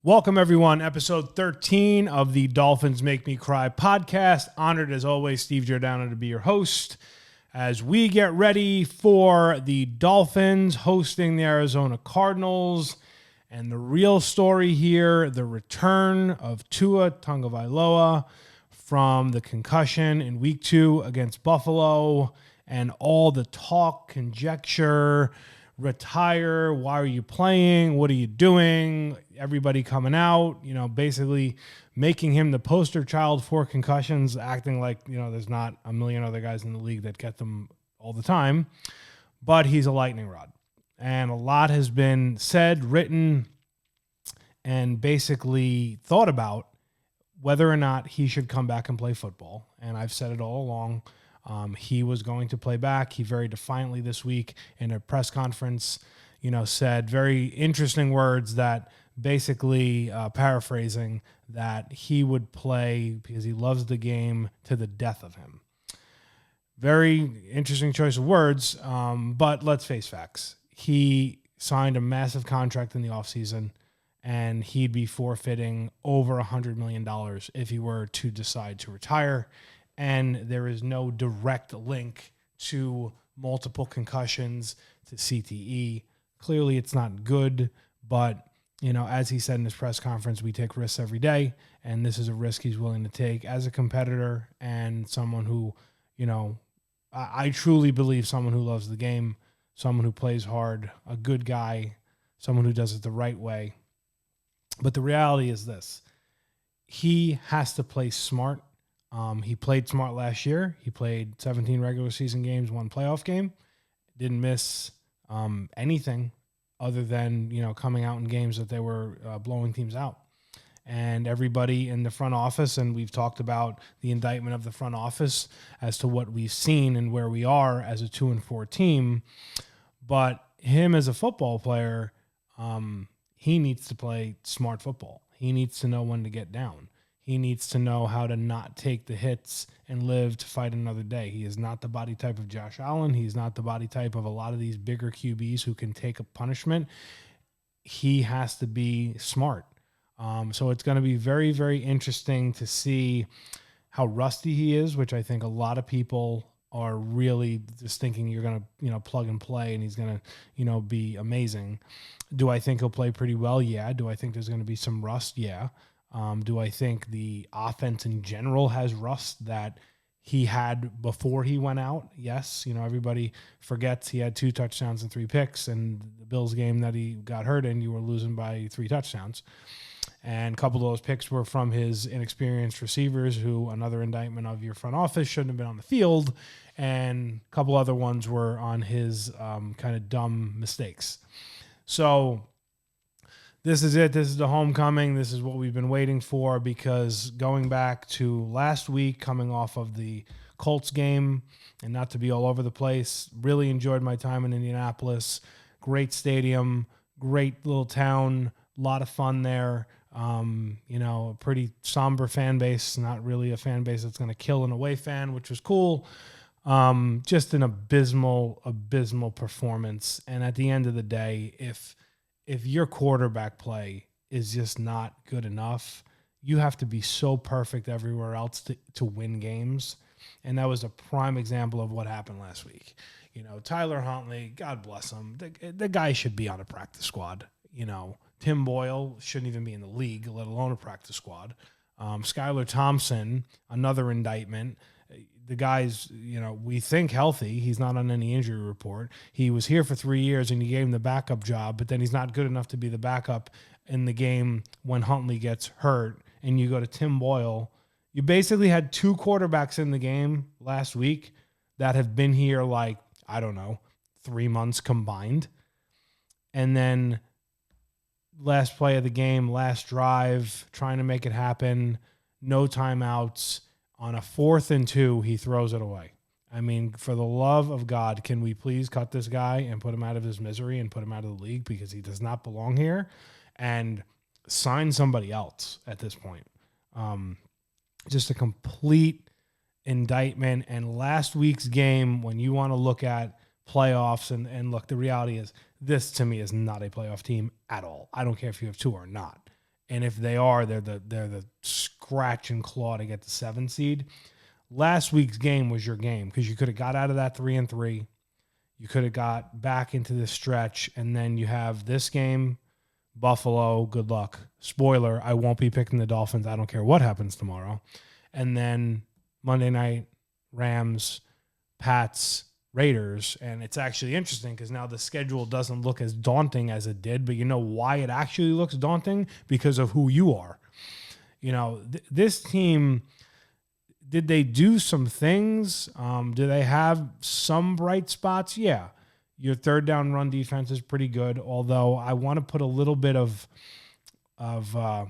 Welcome, everyone. Episode 13 of the Dolphins Make Me Cry podcast. Honored, as always, Steve Giordano to be your host as we get ready for the Dolphins hosting the Arizona Cardinals. And the real story here, the return of Tua Tagovailoa from the concussion in week 2 against Buffalo, and all the talk, conjecture, retire, why are you playing, what are you doing, everybody coming out, basically making him the poster child for concussions, acting like, there's not a million other guys in the league that get them all the time, but he's a lightning rod. And a lot has been said, written, and basically thought about whether or not he should come back and play football. And I've said it all along. He was going to play back. He very defiantly this week in a press conference, said very interesting words that basically paraphrasing that he would play because he loves the game to the death of him. Very interesting choice of words, but let's face facts. He signed a massive contract in the offseason, and he'd be forfeiting over $100 million if he were to decide to retire. And there is no direct link to multiple concussions, to CTE. Clearly, it's not good, but, as he said in his press conference, we take risks every day, and this is a risk he's willing to take as a competitor and someone who, I truly believe someone who loves the game, someone who plays hard, a good guy, someone who does it the right way. But the reality is this: he has to play smart. He played smart last year. He played 17 regular season games, 1 playoff game. Didn't miss anything other than, coming out in games that they were blowing teams out. And everybody in the front office, and we've talked about the indictment of the front office as to what we've seen and where we are as a 2-4 team. But him as a football player, he needs to play smart football. He needs to know when to get down. He needs to know how to not take the hits and live to fight another day. He is not the body type of Josh Allen. He's not the body type of a lot of these bigger QBs who can take a punishment. He has to be smart. So it's going to be very, very interesting to see how rusty he is, which I think a lot of people are really just thinking you're going to, plug and play and he's going to, be amazing. Do I think he'll play pretty well? Yeah. Do I think there's going to be some rust? Yeah. Do I think the offense in general has rust that he had before he went out? Yes. Everybody forgets he had 2 touchdowns and 3 picks, and the Bills game that he got hurt in, you were losing by 3 touchdowns. And a couple of those picks were from his inexperienced receivers, who another indictment of your front office shouldn't have been on the field. And a couple other ones were on his kind of dumb mistakes. So this is it. This is the homecoming. This is what we've been waiting for, because going back to last week, coming off of the Colts game, and not to be all over the place, really enjoyed my time in Indianapolis. Great stadium, great little town, a lot of fun there. A pretty somber fan base, not really a fan base that's going to kill an away fan, which was cool. Just an abysmal performance. And at the end of the day, if your quarterback play is just not good enough, you have to be so perfect everywhere else to win games. And that was a prime example of what happened last week. Tyler Huntley, God bless him, the guy should be on a practice squad. Tim Boyle shouldn't even be in the league, let alone a practice squad. Skylar Thompson, another indictment. The guy's, we think healthy. He's not on any injury report. He was here for 3 years, and you gave him the backup job, but then he's not good enough to be the backup in the game when Huntley gets hurt, and you go to Tim Boyle. You basically had 2 quarterbacks in the game last week that have been here 3 months combined. And then last play of the game, last drive, trying to make it happen, no timeouts. On a 4th and 2, he throws it away. I mean, for the love of God, can we please cut this guy and put him out of his misery and put him out of the league, because he does not belong here, and sign somebody else at this point. Just a complete indictment. And last week's game, when you want to look at playoffs, and look, the reality is this to me is not a playoff team at all. I don't care if you have 2 or not. And if they are, they're the scratch and claw to get the 7 seed. Last week's game was your game because you could have got out of that 3-3. You could have got back into this stretch, and then you have this game, Buffalo. Good luck. Spoiler: I won't be picking the Dolphins. I don't care what happens tomorrow. And then Monday night, Rams, Pats, Raiders. And it's actually interesting because now the schedule doesn't look as daunting as it did, but you know why it actually looks daunting? Because of who you are. You know, this team, did they do some things? Do they have some bright spots? Yeah. Your third down run defense is pretty good, although I want to put a little bit of I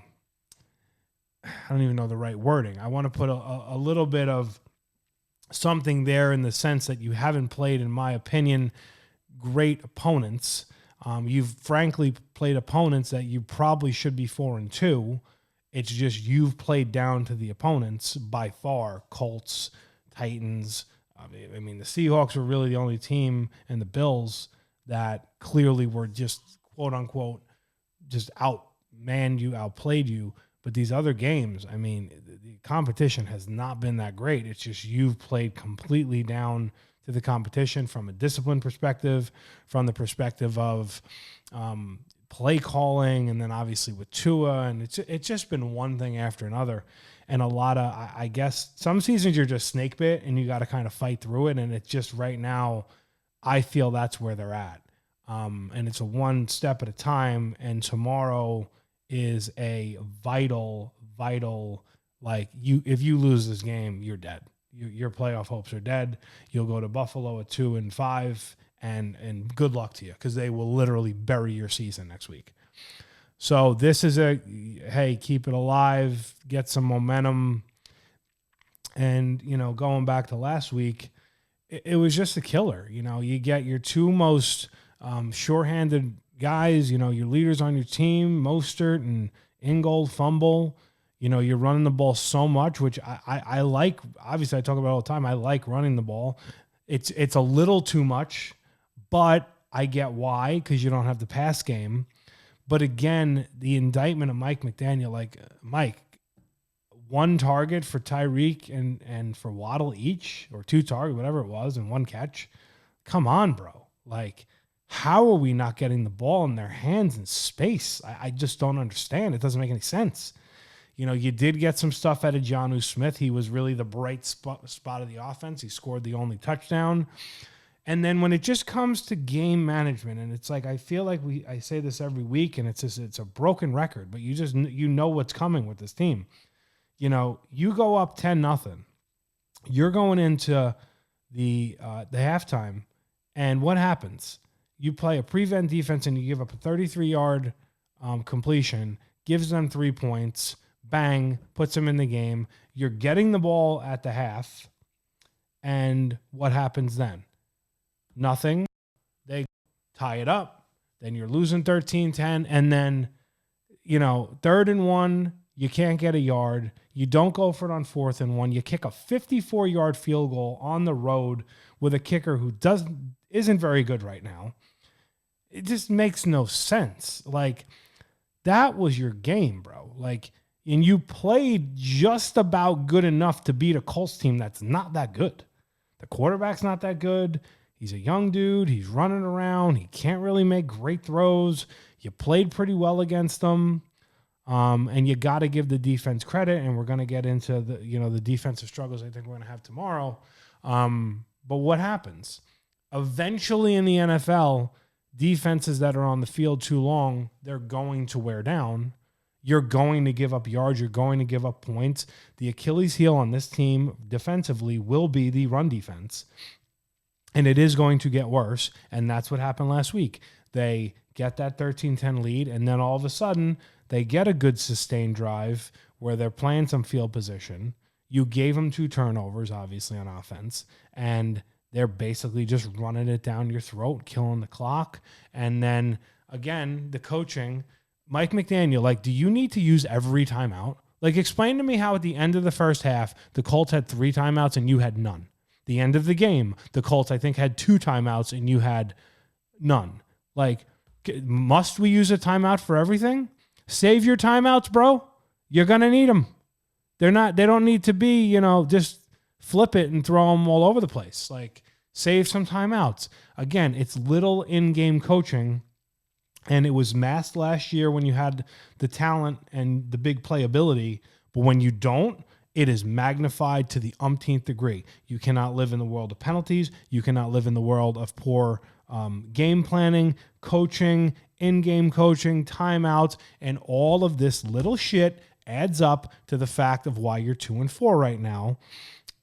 don't even know the right wording. I want to put a little bit of something there in the sense that you haven't played, in my opinion, great opponents. You've frankly played opponents that you probably should be 4-2. It's just you've played down to the opponents by far. Colts, Titans. I mean, the Seahawks were really the only team, and the Bills that clearly were just, quote unquote, just outplayed you. But these other games, I mean, the competition has not been that great. It's just you've played completely down to the competition from a discipline perspective, from the perspective of play calling, and then obviously with Tua, and it's just been one thing after another. And a lot of, I guess, some seasons you're just snake bit and you got to kind of fight through it. And it's just right now, I feel that's where they're at. And it's a one step at a time. And tomorrow is a vital, like if you lose this game, you're dead. Your playoff hopes are dead. You'll go to Buffalo at 2-5, and good luck to you because they will literally bury your season next week. So this is hey, keep it alive, get some momentum. And, you know, going back to last week, it was just a killer. You know, you get your two most shorthanded guys, you know, your leaders on your team, Mostert and Ingold fumble. You know, you're running the ball so much, which I like. Obviously, I talk about it all the time. I like running the ball. It's a little too much, but I get why, because you don't have the pass game. But again, the indictment of Mike McDaniel, like, Mike, one target for Tyreek and for Waddle each, or two targets, whatever it was, and one catch. Come on, bro. Like, how are we not getting the ball in their hands in space? I just don't understand. It doesn't make any sense. You know, you did get some stuff out of Jonnu Smith. He was really the bright spot of the offense. He scored the only touchdown. And then when it just comes to game management, and it's like, I feel like I say this every week, and it's a broken record, but you know what's coming with this team. You know, you go up 10-0. You're going into the halftime, and what happens? You play a prevent defense, and you give up a 33-yard completion, gives them 3 points, bang, puts them in the game. You're getting the ball at the half, and what happens then? Nothing. They tie it up. Then you're losing 13-10. And then, you know, 3rd and 1, you can't get a yard. You don't go for it on 4th and 1. You kick a 54-yard field goal on the road with a kicker who isn't very good right now. It just makes no sense. Like, that was your game, bro. Like, and you played just about good enough to beat a Colts team that's not that good. The quarterback's not that good. He's a young dude. He's running around. He can't really make great throws. You played pretty well against them. And you got to give the defense credit. And we're going to get into the defensive struggles I think we're going to have tomorrow. But what happens? Eventually in the NFL, defenses that are on the field too long, they're going to wear down. You're going to give up yards. You're going to give up points. The Achilles heel on this team defensively will be the run defense. And it is going to get worse, and that's what happened last week. They get that 13-10 lead, and then all of a sudden, they get a good sustained drive where they're playing some field position. You gave them 2 turnovers, obviously, on offense, and they're basically just running it down your throat, killing the clock. And then, again, the coaching, Mike McDaniel, like, do you need to use every timeout? Like, explain to me how at the end of the first half, the Colts had 3 timeouts and you had none. The end of the game, the Colts, I think, had 2 timeouts and you had none. Like, must we use a timeout for everything? Save your timeouts, bro. You're going to need them. They don't need to be, just flip it and throw them all over the place. Like, save some timeouts. Again, it's little in-game coaching, and it was masked last year when you had the talent and the big playability. But when you don't, it is magnified to the umpteenth degree. You cannot live in the world of penalties. You cannot live in the world of poor game planning, coaching, in-game coaching, timeouts, and all of this little shit adds up to the fact of why you're 2-4 right now.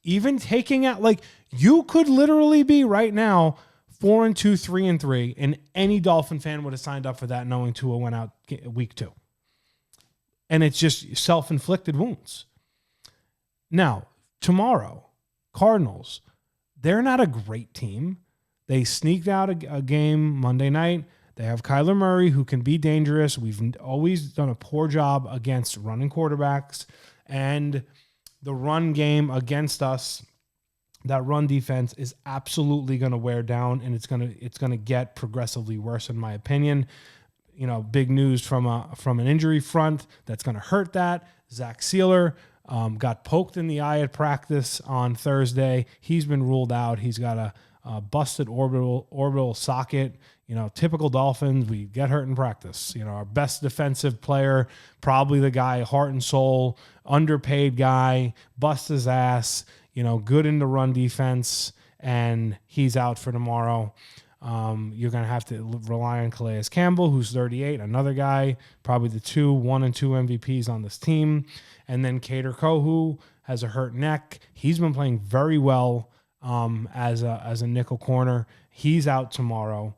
Even taking out, like, you could literally be right now 4-2, 3-3, and any Dolphin fan would have signed up for that knowing Tua went out week 2. And it's just self-inflicted wounds. Now, tomorrow, Cardinals, they're not a great team. They sneaked out a game Monday night. They have Kyler Murray, who can be dangerous. We've always done a poor job against running quarterbacks, and the run game against us, that run defense is absolutely going to wear down, and it's going to get progressively worse, in my opinion. Big news from an injury front that's going to hurt that. Zach Sealer got poked in the eye at practice on Thursday. He's been ruled out. He's got a busted orbital socket. Typical Dolphins, we get hurt in practice. Our best defensive player, probably the guy, heart and soul, underpaid guy, bust his ass, good in the run defense, and he's out for tomorrow. You're going to have to rely on Calais Campbell, who's 38, another guy, probably the 1 and 2 MVPs on this team. And then Kader Kohu has a hurt neck. He's been playing very well as a nickel corner. He's out tomorrow.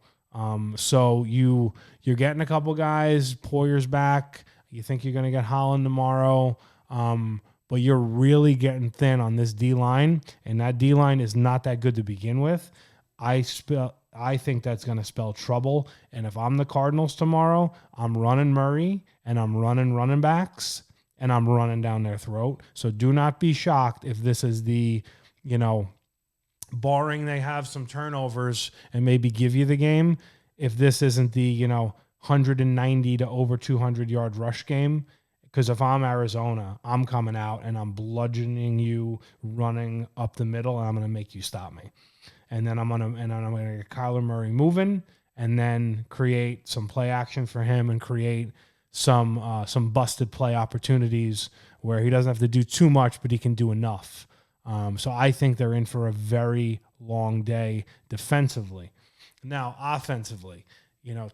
So you're getting a couple guys. Poyer's back. You think you're going to get Holland tomorrow. But you're really getting thin on this D-line, and that D-line is not that good to begin with. I think that's going to spell trouble. And if I'm the Cardinals tomorrow, I'm running Murray, and I'm running running backs, and I'm running down their throat. So do not be shocked if this is the, barring they have some turnovers and maybe give you the game, if this isn't the, 190 to over 200-yard rush game. Because if I'm Arizona, I'm coming out and I'm bludgeoning you, running up the middle, and I'm going to make you stop me. And then I'm going to get Kyler Murray moving, and then create some play action for him and create some busted play opportunities where he doesn't have to do too much, but he can do enough. So I think they're in for a very long day defensively. Now, offensively,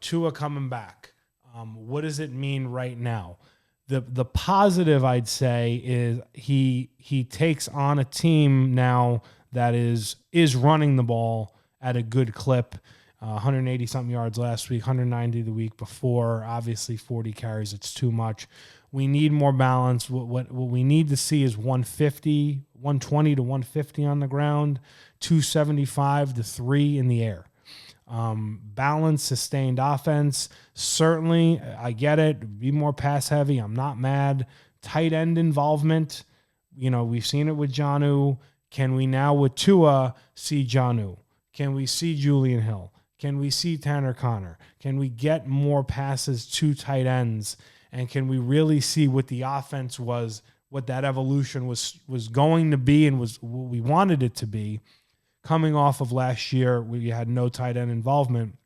Tua coming back. What does it mean right now? The positive, I'd say, is he takes on a team now that is running the ball at a good clip. 180-something yards last week, 190 the week before. Obviously, 40 carries, it's too much. We need more balance. What we need to see is 120 to 150 on the ground, 275 to 3 in the air. Balanced, sustained offense. Certainly, I get it. Be more pass heavy. I'm not mad. Tight end involvement. We've seen it with Jonnu. Can we now with Tua see Jonnu? Can we see Julian Hill? Can we see Tanner Connor? Can we get more passes to tight ends? And can we really see what the offense was, what that evolution was going to be and was what we wanted it to be? Coming off of last year, we had no tight end involvement.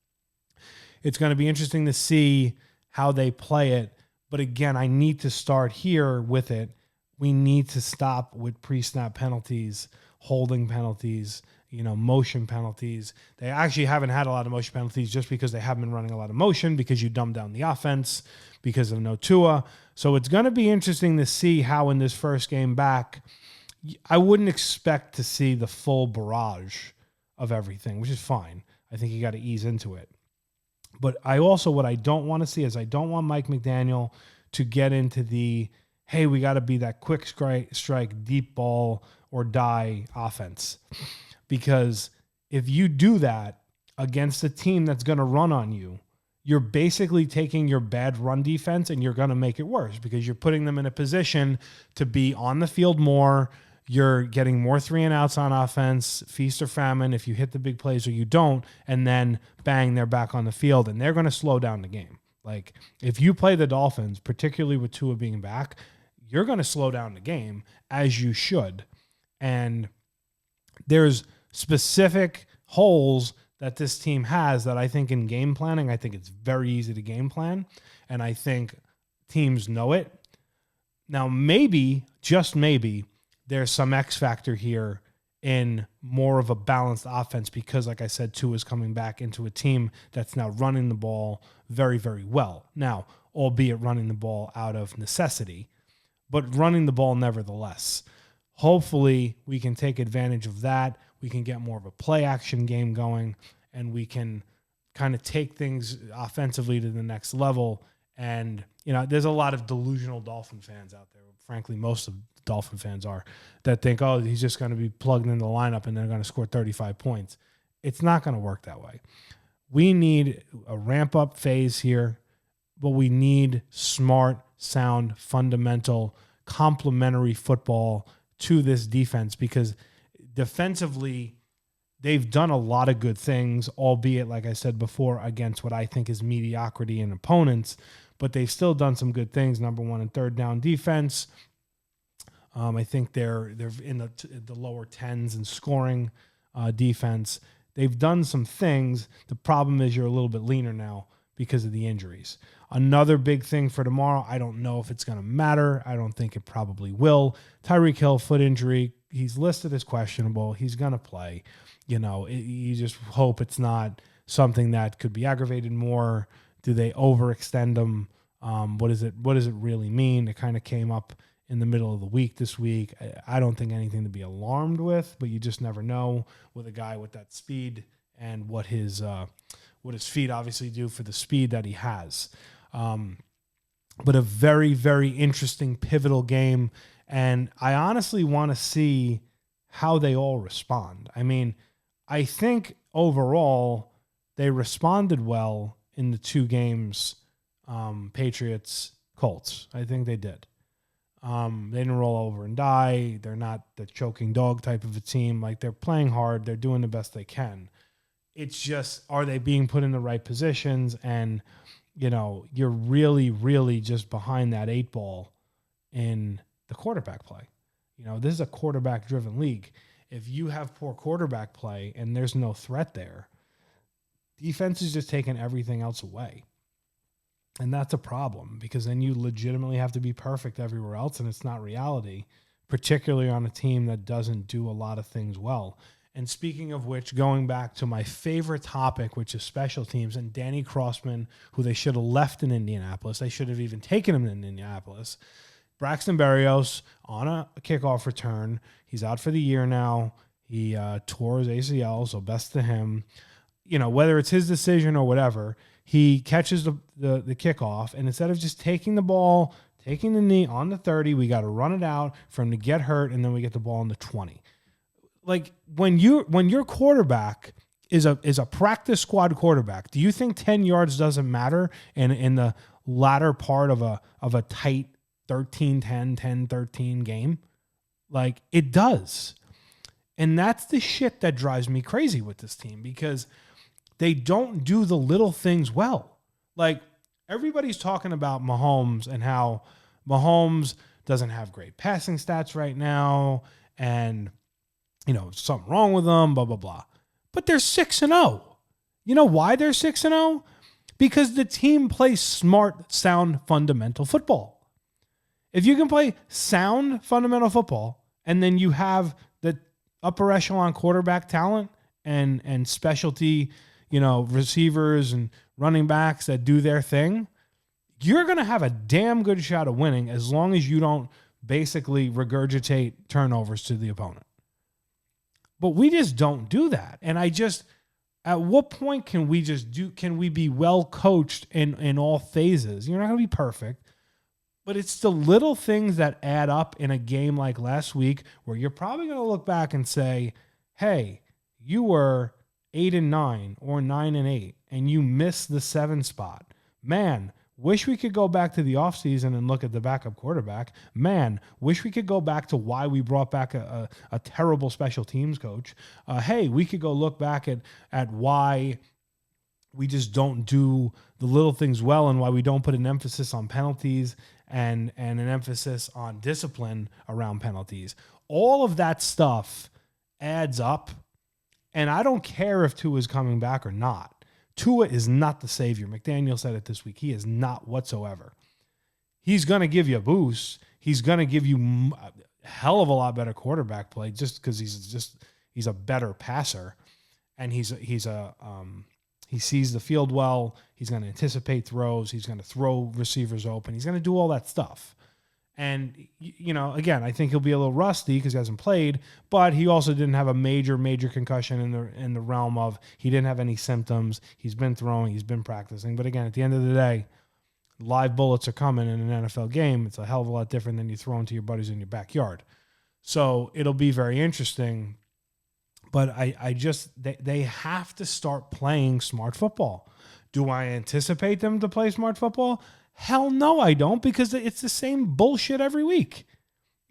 It's going to be interesting to see how they play it. But again, I need to start here with it. We need to stop with pre-snap penalties, holding penalties, motion penalties. They actually haven't had a lot of motion penalties just because they haven't been running a lot of motion, because you dumb down the offense because of no Tua. So it's going to be interesting to see how in this first game back, I wouldn't expect to see the full barrage of everything, which is fine. I think you got to ease into it. But what I don't want to see is I don't want Mike McDaniel to get into the, hey, we got to be that quick strike, deep ball or die offense. Because if you do that against a team that's going to run on you, you're basically taking your bad run defense and you're going to make it worse, because you're putting them in a position to be on the field more. You're getting more 3-and-outs on offense, feast or famine, if you hit the big plays or you don't, and then bang, they're back on the field, and they're going to slow down the game. Like, if you play the Dolphins, particularly with Tua being back, you're going to slow down the game, as you should. And there's specific holes that this team has that I think in game planning, I think it's very easy to game plan. And I think teams know it. Now, maybe, just maybe, there's some X factor here in more of a balanced offense because, like I said, Tua is coming back into a team that's now running the ball very, very well. Now, albeit running the ball out of necessity, but running the ball nevertheless. Hopefully, we can take advantage of that. We can get more of a play action game going, and we can kind of take things offensively to the next level. And, there's a lot of delusional Dolphin fans out there. Frankly, most of the Dolphin fans are, that think, oh, he's just going to be plugged in the lineup and they're going to score 35 points. It's not going to work that way. We need a ramp-up phase here, but we need smart, sound, fundamental, complementary football to this defense, because defensively, they've done a lot of good things, albeit, like I said before, against what I think is mediocrity in opponents, but they've still done some good things. Number one in third down defense. I think they're in the lower 10s in scoring defense. They've done some things. The problem is you're a little bit leaner now because of the injuries. Another big thing for tomorrow, I don't know if it's going to matter. I don't think it probably will. Tyreek Hill, foot injury. He's listed as questionable. He's going to play. You just hope it's not something that could be aggravated more. Do they overextend him? What does it really mean? It kind of came up in the middle of the week this week. I don't think anything to be alarmed with, but you just never know with a guy with that speed and what his feet obviously do for the speed that he has. But a very, very interesting, pivotal game. And I honestly want to see how they all respond. I mean, I think overall they responded well in the two games, Patriots, Colts. I think they did. They didn't roll over and die. They're not the choking dog type of a team. Like, they're playing hard. They're doing the best they can. It's just, are they being put in the right positions? And, you're really, really just behind that 8 ball in the quarterback play. This is a quarterback-driven league. If you have poor quarterback play and there's no threat there, defense is just taking everything else away. And that's a problem, because then you legitimately have to be perfect everywhere else, and it's not reality, particularly on a team that doesn't do a lot of things well. And speaking of which, going back to my favorite topic, which is special teams, and Danny Crossman, who they should have left in Indianapolis. They should have even taken him in Indianapolis. Braxton Berrios on a kickoff return. He's out for the year now. He tore his ACL, so best to him. Whether it's his decision or whatever, he catches the kickoff, and instead of just taking the ball, taking the knee on the 30, we got to run it out for him to get hurt, and then we get the ball on the 20. Like, when your quarterback is a practice squad quarterback, do you think 10 yards doesn't matter in the latter part of a tight 13-10, 10-13 game? Like, it does. And that's the shit that drives me crazy with this team, because they don't do the little things well. Like, everybody's talking about Mahomes and how Mahomes doesn't have great passing stats right now, and something wrong with them, blah, blah, blah. But they're 6-0. You know why they're 6-0? Because the team plays smart, sound, fundamental football. If you can play sound, fundamental football, and then you have the upper echelon quarterback talent and specialty, receivers and running backs that do their thing, you're going to have a damn good shot of winning, as long as you don't basically regurgitate turnovers to the opponent. But we just don't do that. And at what point can we be well coached in all phases? You're not going to be perfect, but it's the little things that add up in a game like last week, where you're probably going to look back and say, hey, you were 8-9 or 9-8, and you missed the 7 spot. Man, wish we could go back to the offseason and look at the backup quarterback. Man, wish we could go back to why we brought back a terrible special teams coach. Hey, we could go look back at why we just don't do the little things well, and why we don't put an emphasis on penalties and an emphasis on discipline around penalties. All of that stuff adds up, and I don't care if Tua is coming back or not. Tua is not the savior. McDaniel said it this week. He is not whatsoever. He's going to give you a boost. He's going to give you a hell of a lot better quarterback play just because he's a better passer, and he sees the field well. He's going to anticipate throws. He's going to throw receivers open. He's going to do all that stuff. And, again, I think he'll be a little rusty because he hasn't played, but he also didn't have a major concussion in the realm of he didn't have any symptoms. He's been throwing. He's been practicing. But, again, at the end of the day, live bullets are coming in an NFL game. It's a hell of a lot different than you throwing to your buddies in your backyard. So it'll be very interesting. But they have to start playing smart football. Do I anticipate them to play smart football? Hell no, I don't, because it's the same bullshit every week.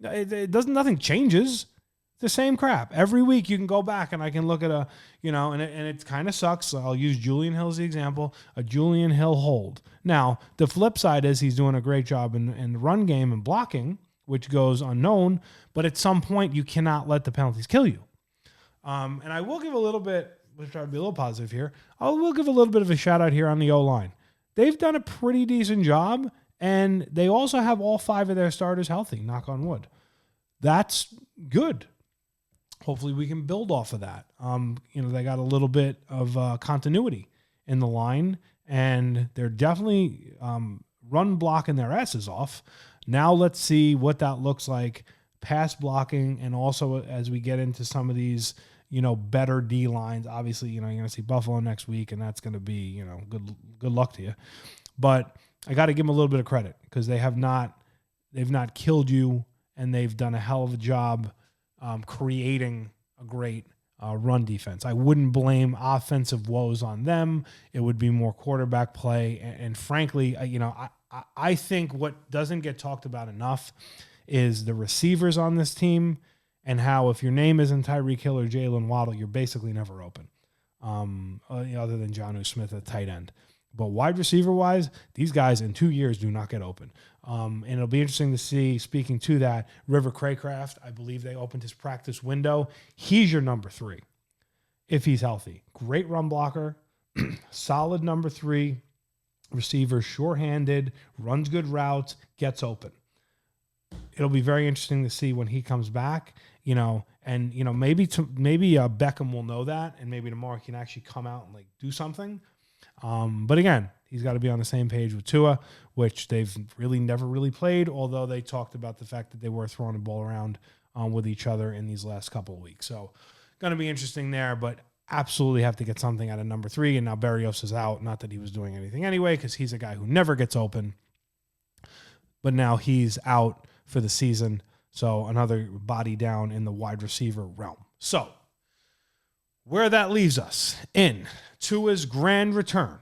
Nothing changes. It's the same crap. Every week you can go back and I can look at and it kind of sucks. So I'll use Julian Hill as the example, a Julian Hill hold. Now, the flip side is he's doing a great job in the run game and blocking, which goes unknown, but at some point you cannot let the penalties kill you. And I will give a little bit, let's try to be a little positive here. I will give a little bit of a shout out here on the O-line. They've done a pretty decent job, and they also have all 5 of their starters healthy, knock on wood. That's good. Hopefully we can build off of that. They got a little bit of continuity in the line, and they're definitely run blocking their asses off. Now let's see what that looks like, pass blocking, and also as we get into some of these, better D lines. Obviously, you're going to see Buffalo next week, and that's going to be, good luck to you. But I got to give them a little bit of credit because they've not killed you, and they've done a hell of a job creating a great run defense. I wouldn't blame offensive woes on them. It would be more quarterback play. And frankly, I think what doesn't get talked about enough is the receivers on this team, and how if your name isn't Tyreek Hill or Jalen Waddle, you're basically never open, other than Jonnu Smith at tight end. But wide receiver-wise, these guys in 2 years do not get open. And it'll be interesting to see, speaking to that, River Craycraft, I believe they opened his practice window. He's your number 3 if he's healthy. Great run blocker, solid number 3 receiver, sure-handed, runs good routes, gets open. It'll be very interesting to see when he comes back, and maybe Beckham will know that, and maybe tomorrow he can actually come out and do something. But again, he's got to be on the same page with Tua, which they've really never really played, although they talked about the fact that they were throwing the ball around with each other in these last couple of weeks. So going to be interesting there, but absolutely have to get something out of number 3. And now Berrios is out. Not that he was doing anything anyway, because he's a guy who never gets open. But now he's out for the season. So another body down in the wide receiver realm. So where that leaves us in Tua's grand return.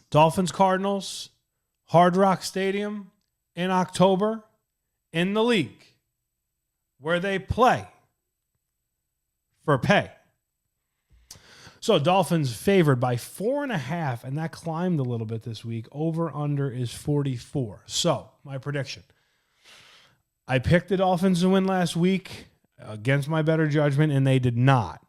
Dolphins Cardinals, Hard Rock Stadium in October in the league where they play for pay. So Dolphins favored by 4.5, and that climbed a little bit this week. Over under is 44. So my prediction. I picked the Dolphins to win last week against my better judgment, and they did not.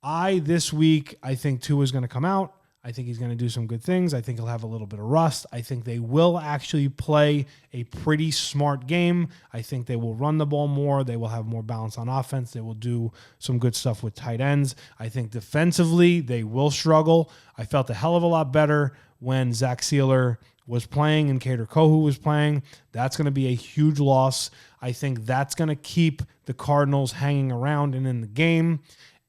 This week, I think Tua is going to come out. I think he's going to do some good things. I think he'll have a little bit of rust. I think they will actually play a pretty smart game. I think they will run the ball more. They will have more balance on offense. They will do some good stuff with tight ends. I think defensively, they will struggle. I felt a hell of a lot better when Zach Sealer was playing and Kader Kohu was playing. That's going to be a huge loss. I think that's going to keep the Cardinals hanging around and in the game.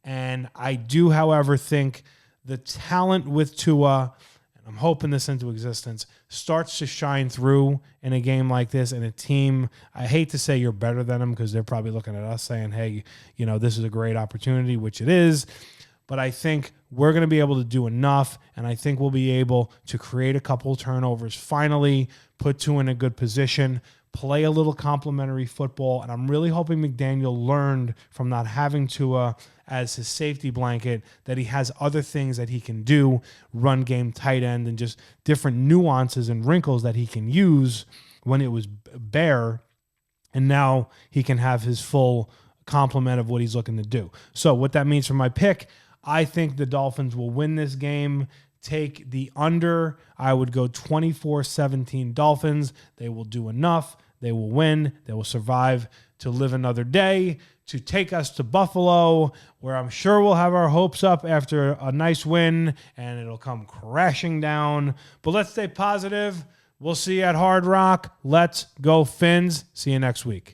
And I do, however, think the talent with Tua, and I'm hoping this into existence, starts to shine through in a game like this. And a team, I hate to say you're better than them because they're probably looking at us saying, hey, this is a great opportunity, which it is. But I think we're going to be able to do enough, and I think we'll be able to create a couple turnovers finally, put Tua in a good position, play a little complementary football. And I'm really hoping McDaniel learned from not having Tua as his safety blanket that he has other things that he can do, run game, tight end, and just different nuances and wrinkles that he can use when it was bare. And now he can have his full complement of what he's looking to do. So what that means for my pick, I think the Dolphins will win this game. Take the under. I would go 24-17 Dolphins. They will do enough. They will win. They will survive to live another day, to take us to Buffalo, where I'm sure we'll have our hopes up after a nice win, and it'll come crashing down. But let's stay positive. We'll see you at Hard Rock. Let's go Fins. See you next week.